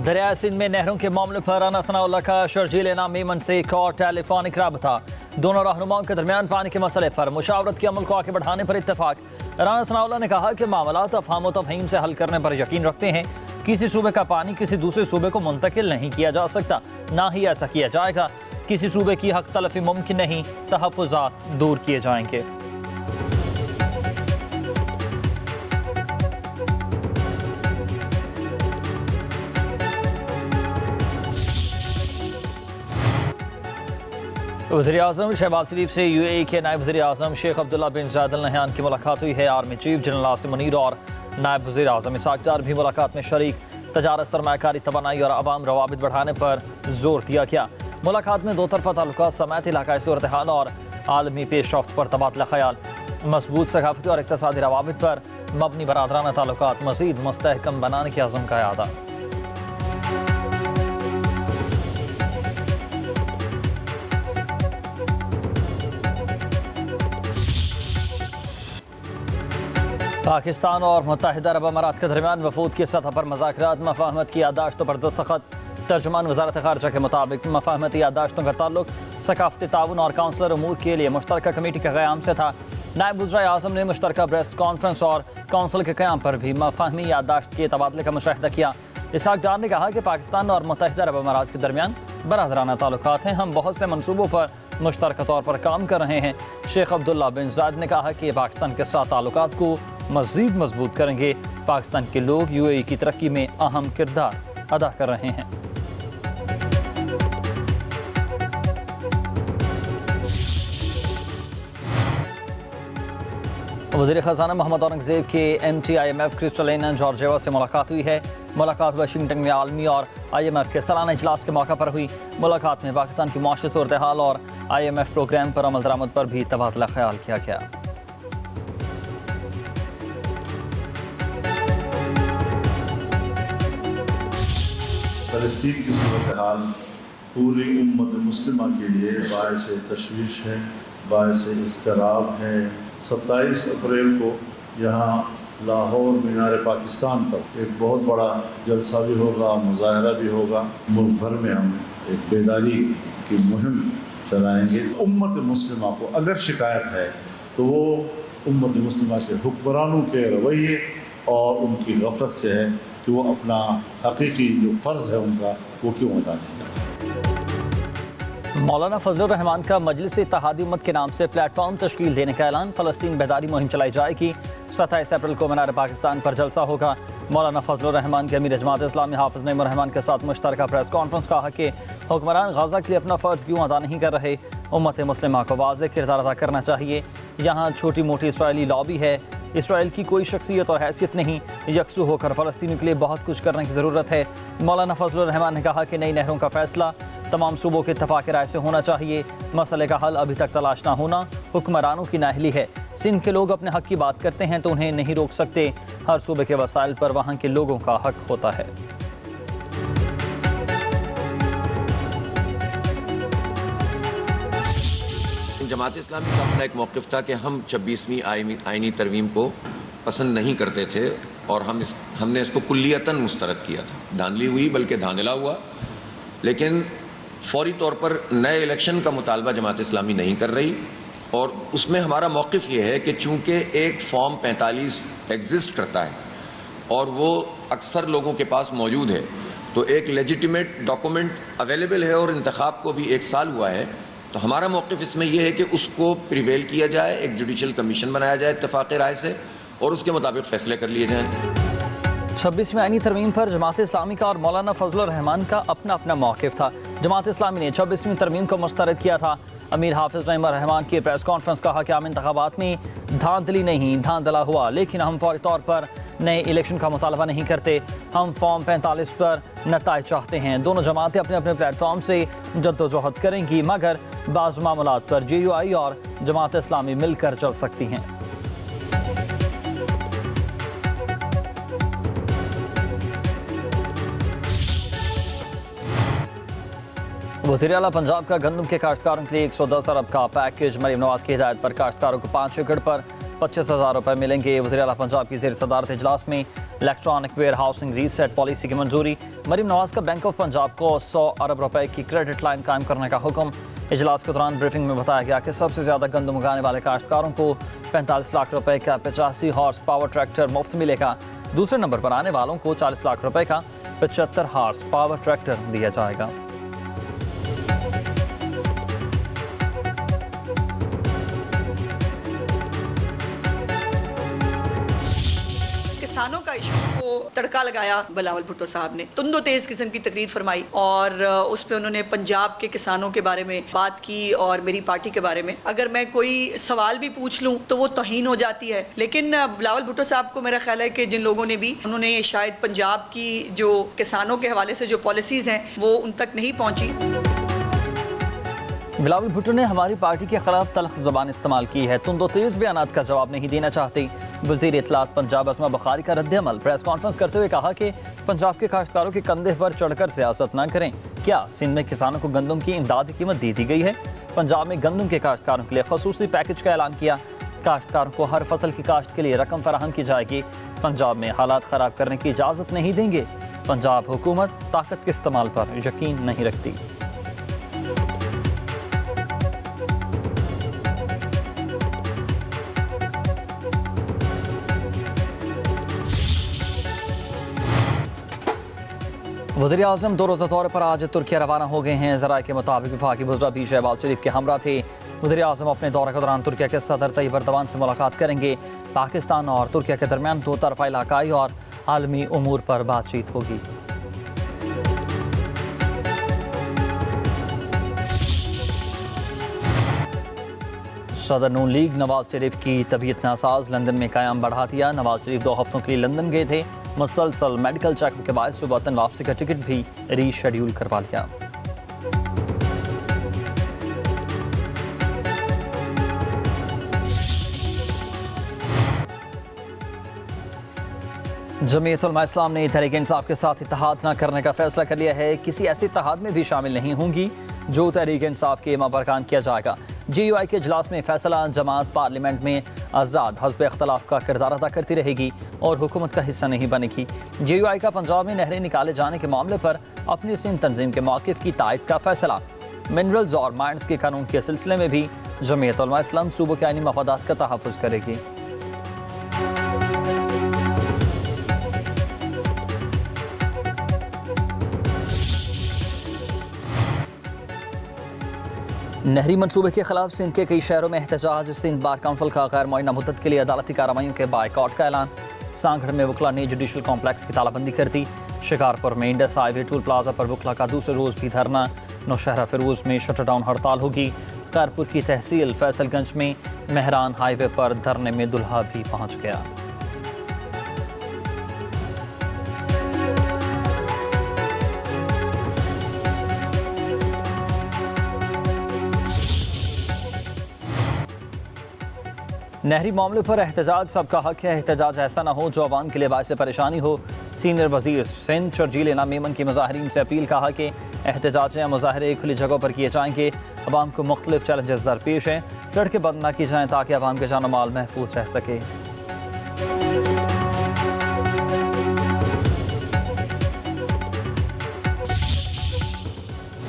दरिया सिंध में नहरों के मामले पर राना सनाउल्लाह का शर्जील मेमन से एक और टेलीफोनिक राबता। दोनों रहनुमाओं के दरमियान पानी के मसले पर मुशावरत के अमल को आगे बढ़ाने पर इत्तेफाक। राना सनाउल्लाह ने कहा कि मामला अफहाम व तफहीम से हल करने पर यकीन रखते हैं। किसी सूबे का पानी किसी दूसरे सूबे को मुंतकिल नहीं किया जा सकता, ना ही ऐसा किया जाएगा। किसी सूबे की हक तलफी मुमकिन नहीं, तहफ़्फ़ुज़ात दूर किए जाएंगे। वज़ीर-ए-आज़म शहबाज शरीफ से UAE के नायब वज़ीर-ए-आज़म शेख अब्दुल्ला बिन ज़ायद अल नहयान की मुलाकात हुई है। Army chief general Asim Munir और नायब वज़ीर-ए-आज़म इसहाक़ डार भी मुलाकात में शरीक। तजारत, सरमायाकारी, तवानाई और अवाम रवाबित बढ़ाने पर जोर दिया गया। मुलाकात में दो तरफ़ा ताल्लुकात समेत इलाकाई सूरत हाल और आलमी पेशरफ्त पर तबादला ख्याल। मजबूत सकाफती और इक़्तिसादी रवाबित पर मबनी बरादराना ताल्लुकात मज़ीद मुस्तहकम बनाने के अज़्म का इआदा। पाकिस्तान और मुत्तहिदा अरब अमारात के दरमियान वफूद की सतह पर मुज़ाकरात, मफ़ाहमत की याददाश्तों पर दस्तखत। तर्जुमान वज़ारत ख़ारिजा के मुताबिक मफ़ाहमती याददाश्तों का ताल्लुक सकाफ़ती ताउन और काउंसलर उमूर के लिए मुश्तरका कमेटी के क़याम से था। नायब वज़ीर-ए-आज़म ने मुश्तरका प्रेस कॉन्फ्रेंस और काउंसिल के क़याम पर भी मफ़ाहमी याददाश्त के तबादले का मुशाहिदा किया। इसहाक़ डार ने कहा कि पाकिस्तान और मुत्तहिदा अरब अमारात के दरमियान बरादराना ताल्लुकात हैं। हम बहुत से मनसूबों पर मुश्तरका तौर पर काम कर रहे हैं। शेख अब्दुल्ला बिन ज़ायद ने कहा कि पाकिस्तान के साथ ताल्लुकात को मज़ीद मजबूत करेंगे। पाकिस्तान के लोग UAE की तरक्की में अहम किरदार अदा कर रहे हैं। वज़ीर ख़ज़ाना मोहम्मद औरंगज़ेब के MT IMF क्रिस्टलिना जॉर्जिएवा से मुलाकात हुई है। मुलाकात वाशिंगटन में आलमी और IMF के सालाना इजलास के मौके पर हुई। मुलाकात में पाकिस्तान की माशी सूरत हाल और IMF प्रोग्राम पर अमल दरामद पर भी तबादला ख्याल किया गया। फ़लस्तीन की सूरत हाल पूरी उम्मत मुस्लिमा के लिए बाइस तशवीश है, बाइस इज़्तिराब है। 27 अप्रैल को यहाँ लाहौर मीनार पाकिस्तान पर एक बहुत बड़ा जलसा भी होगा, मुज़ाहरा भी होगा। मुल्क भर में हम एक बेदारी की मुहिम चलाएँगे। उम्मत मुस्लिमा को अगर शिकायत है तो वो उम्मत मुस्लिमा के हुक्मरानों के रवैये और उनकी गफलत से है कि वो अपना हकीकी जो फ़र्ज़ है उनका वो क्यों अदा नहीं करते। मौलाना फजलुर रहमान का मजलिस इत्तेहादी उम्मत के नाम से प्लेटफॉर्म तश्कील देने का ऐलान। फ़लस्तीन बेदारी मुहिम चलाई जाएगी। 27 अप्रैल को मीनार पाकिस्तान पर जलसा होगा। मौलाना फजलुर रहमान के अमीर जमात इस्लामी हाफिज़ नईमुर रहमान के साथ मुश्तरका प्रेस कॉन्फ्रेंस कहा कि हुक्मरान गाज़ा के लिए अपना फ़र्ज़ क्यों अदा नहीं कर रहे। उम्मत मुस्लिमा को वाज़ेह किरदार अदा करना चाहिए। यहाँ छोटी मोटी इसराइली लॉबी है। इसराइल की कोई शख्सियत और हैसियत नहीं। यकसू होकर फ़लस्तीन के लिए बहुत कुछ करने की ज़रूरत है। मौलाना फजलुर रहमान ने कहा कि नई नहरों का फ़ैसला तमाम सूबों के इत्तफ़ाक़ राय से होना चाहिए। मसले का हल अभी तक तलाश ना होना हुक्मरानों की नाअहली है। सिंध के लोग अपने हक़ की बात करते हैं तो उन्हें नहीं रोक सकते। हर सूबे के वसाइल पर वहाँ के लोगों का हक़ होता है। जमात इस्लामी का अपना एक मौक़िफ़ था कि हम 26वीं आइनी तरमीम को पसंद नहीं करते थे और हमने इसको कुल्लियतन मुस्तरद किया था। धांधली हुई बल्कि धांधला हुआ, लेकिन फौरी तौर पर नए इलेक्शन का मुतालबा जमात इस्लामी नहीं कर रही। और उसमें हमारा मौक़िफ़ ये है कि चूँकि एक फॉर्म 45 एग्जिस्ट करता है और वो अक्सर लोगों के पास मौजूद है, तो एक लेजिटिमेट डॉक्यूमेंट अवेलेबल है और इंतखाब को भी 1 साल हुआ है, तो हमारा मौक़िफ़ इसमें यह है कि उसको प्रिवेल किया जाए, एक जुडिशल कमीशन बनाया जाए इत्तेफ़ाक़ राय से और उसके मुताबिक फ़ैसले कर लिए जाएँ। 26वीं आईनी तरमीम पर जमात इस्लामी का और मौलाना फजलुर रहमान का अपना अपना मौक़िफ़ था। जमात इस्लामी ने 26वीं तरमीम को मुस्तरद किया था। अमीर हाफिज़ नईमुर रहमान की प्रेस कॉन्फ्रेंस कहा कि आम इंतखाबात में धांधली नहीं धांधला हुआ, लेकिन हम फौरी तौर पर नए इलेक्शन का मुतालबा नहीं करते। हम फॉर्म 45 पर नताइज चाहते हैं। दोनों जमातें अपने अपने प्लेटफॉर्म से जद्दोजहद करेंगी, मगर बाज़ मामलात पर JUI और जमात इस्लामी मिलकर चल सकती हैं। वज़ीर आला पंजाब का गंदम के काश्तकारों के लिए 110 अरब का पैकेज। मरीम नवाज की हिदायत पर काश्तकारों को 5 एकड़ पर 25,000 रुपये मिलेंगे। वज़ीर आला पंजाब की ज़ेर सदारत इजलास में electronic warehousing receipt policy की मंजूरी। मरीम नवाज का बैंक ऑफ पंजाब को 100 अरब रुपए की क्रेडिट लाइन कायम करने का हुक्म। इजलास के दौरान ब्रीफिंग में बताया गया कि सबसे ज़्यादा गंदम उगाने वाले काश्तकारों को 45 लाख रुपए का 85 हॉर्स पावर ट्रैक्टर मुफ्त मिलेगा। दूसरे नंबर पर आने वालों को 40 लाख रुपए का 75 हॉर्स पावर ट्रैक्टर दिया जाएगा। किसानों का इशू को तड़का लगाया बिलावल भुट्टो साहब ने, तुंदो तेज किस्म की तकरीर फरमाई और उस पर उन्होंने पंजाब के किसानों के बारे में बात की और मेरी पार्टी के बारे में। अगर मैं कोई सवाल भी पूछ लूं तो वो तौहीन हो जाती है। लेकिन बिलावल भुट्टो साहब को मेरा ख्याल है कि जिन लोगों ने भी उन्होंने शायद पंजाब की जो किसानों के हवाले से जो पॉलिसीज हैं वो उन तक नहीं पहुंची। बिलावल भुट्टो ने हमारी पार्टी के खिलाफ तल्ख ज़बान इस्तेमाल की है, तुंदो तेज बयानात का जवाब नहीं देना चाहती। वज़ीर इत्तलात पंजाब अज़मा बुखारी का रद्द अमल। प्रेस कॉन्फ्रेंस करते हुए कहा कि पंजाब के काश्तकारों के कंधे पर चढ़कर सियासत न करें। क्या सिंध में किसानों को गंदम की इमदाद की कीमत दे दी गई है? पंजाब में गंदम के काश्तकारों के लिए खसूसी पैकेज का ऐलान किया। काश्तकारों को हर फसल की काश्त के लिए रकम फराहम की जाएगी। पंजाब में हालात ख़राब करने की इजाज़त नहीं देंगे। पंजाब हुकूमत ताकत के इस्तेमाल पर यकीन नहीं रखती। वज़ीर आज़म 2 रोज़ा दौरे पर आज तुर्किया रवाना हो गए हैं। ज़राए के मुताबिक वफाकी वज़रा भी शहबाज शरीफ के हमरा थे। वज़ीर आज़म अपने दौरे के दौरान तुर्किया के सदर तैयब एर्दोगान से मुलाकात करेंगे। पाकिस्तान और तुर्किया के दरमियान दो तरफ़ा इलाकाई और आलमी उमूर पर बातचीत होगी। सदर नून लीग नवाज शरीफ की तबीयत नासाज, लंदन में क़याम बढ़ा दिया। नवाज शरीफ 2 हफ्तों के लिए लंदन गए थे। मुसलसल मेडिकल चेकअप के बाद वतन वापसी का टिकट भी रीशेड्यूल करवा लिया। जमीयत उलमा इस्लाम ने तहरीक इंसाफ के साथ इत्तेहाद न करने का फैसला कर लिया है। किसी ऐसे इत्तेहाद में भी शामिल नहीं होंगी जो तहरीक इंसाफ के इमाम पर कान किया जाएगा। GUI के इजलास में फैसला, जमात पार्लियामेंट में आज़ाद हस्ब इख्तलाफ का किरदार अदा करती रहेगी और हुकूमत का हिस्सा नहीं बनेगी। GUI का पंजाब में नहरें निकाले जाने के मामले पर अपनी सिंध तंजीम के मौक़िफ़ की तायद का फैसला। मिनरल्स और माइंस के कानून के सिलसिले में भी जमीयत उलमा इस्लाम सूबों के आईनी मफादात का तहफ़्फ़ुज़ करेगी। नहरी मनसूबे के खिलाफ सिंध के कई शहरों में एहतजाज। सिंध बार काउंसिल का गैर मुअय्यना मुद्दत के लिए अदालती कार्रवाइयों के बायकॉट का ऐलान। सांगड़ में वकला ने जुडिशल कॉम्प्लेक्स की तालाबंदी कर दी। शिकारपुर में इंडस हाईवे टूल प्लाजा पर वकला का दूसरे रोज़ भी धरना। नौशहरा फिरोज में शटर डाउन हड़ताल होगी। खैरपुर की तहसील फैसलगंज में मेहरान हाईवे पर धरने में दुल्हा भी पहुँच गया। नहरी मामले पर एहतजाज सबका हक है। एहतजाज ऐसा ना हो जो अवाम के लिए बायस परेशानी हो। सीनियर वजीर सिंध शर्जील इनाम मेमन की मुजाहिरीन से अपील। कहा कि एहतजाज या मुजाहरे खुली जगहों पर किए जाएंगे। अवाम को मुख्तलिफ चैलेंजेस दरपेश हैं। सड़कें बंद न की जाएँ ताकि अवाम के जान माल महफूज रह सके।